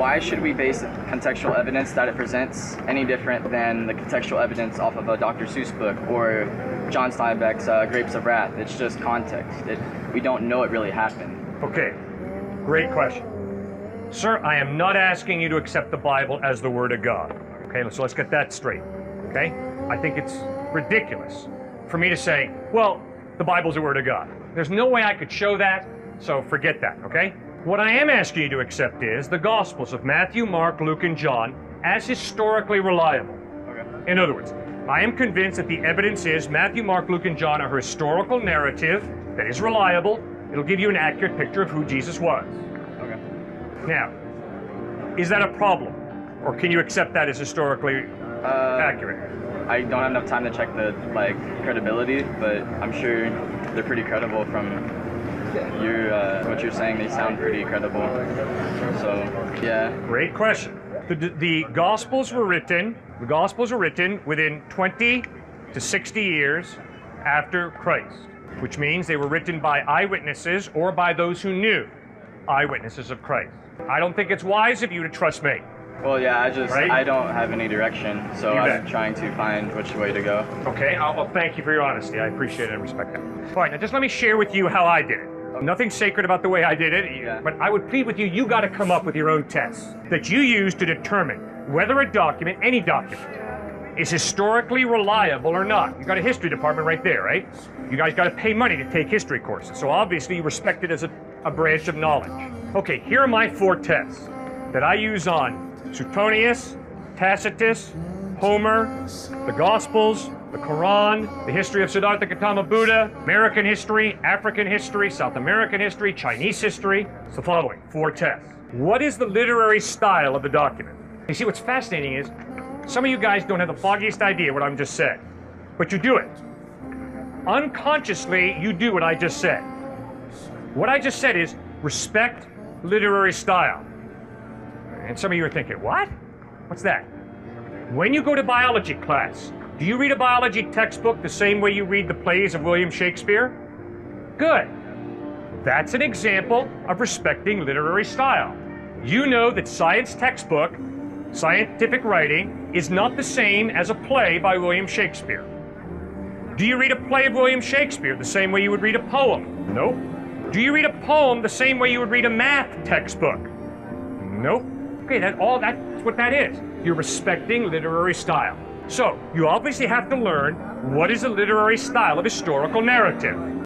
why should we base contextual evidence that it presents any different than the contextual evidence off of a Dr. Seuss book or John Steinbeck's Grapes of Wrath? It's just context. We don't know it really happened. Okay, great question. Sir, I am not asking you to accept the Bible as the Word of God. Okay, so let's get that straight. Okay? I think it's ridiculous for me to say, well, the Bible's the Word of God. There's no way I could show that, so forget that, okay? What I am asking you to accept is the Gospels of Matthew, Mark, Luke, and John as historically reliable. Okay. In other words, I am convinced that the evidence is Matthew, Mark, Luke, and John are a historical narrative that is reliable. It'll give you an accurate picture of who Jesus was. Okay. Now, is that a problem? Or can you accept that as historically accurate? I don't have enough time to check the credibility, but I'm sure they're pretty credible from what you're saying. They sound pretty credible. So, yeah. Great question. The Gospels were written. The Gospels were written within 20 to 60 years after Christ, which means they were written by eyewitnesses or by those who knew eyewitnesses of Christ. I don't think it's wise of you to trust me. Well, yeah, I don't have any direction, so I'm trying to find which way to go. Okay, well, thank you for your honesty. I appreciate it and respect that. All right, now just let me share with you how I did it. Okay. Nothing sacred about the way I did it, but I would plead with you, you got to come up with your own tests that you use to determine whether a document, any document, is historically reliable or not. You got a history department right there, right? You guys got to pay money to take history courses, so obviously you respect it as a branch of knowledge. Okay, here are my 4 tests that I use on Suetonius, Tacitus, Homer, the Gospels, the Quran, the history of Siddhartha Gautama Buddha, American history, African history, South American history, Chinese history. It's the following 4 tests. What is the literary style of the document? You see, what's fascinating is some of you guys don't have the foggiest idea what I'm just said, but you do it. Unconsciously, you do what I just said. What I just said is respect literary style. And some of you are thinking, what? What's that? When you go to biology class, do you read a biology textbook the same way you read the plays of William Shakespeare? Good. That's an example of respecting literary style. You know that science textbook, scientific writing, is not the same as a play by William Shakespeare. Do you read a play of William Shakespeare the same way you would read a poem? Nope. Do you read a poem the same way you would read a math textbook? Nope. Okay, that's what that is. You're respecting literary style. So, you obviously have to learn what is a literary style of historical narrative.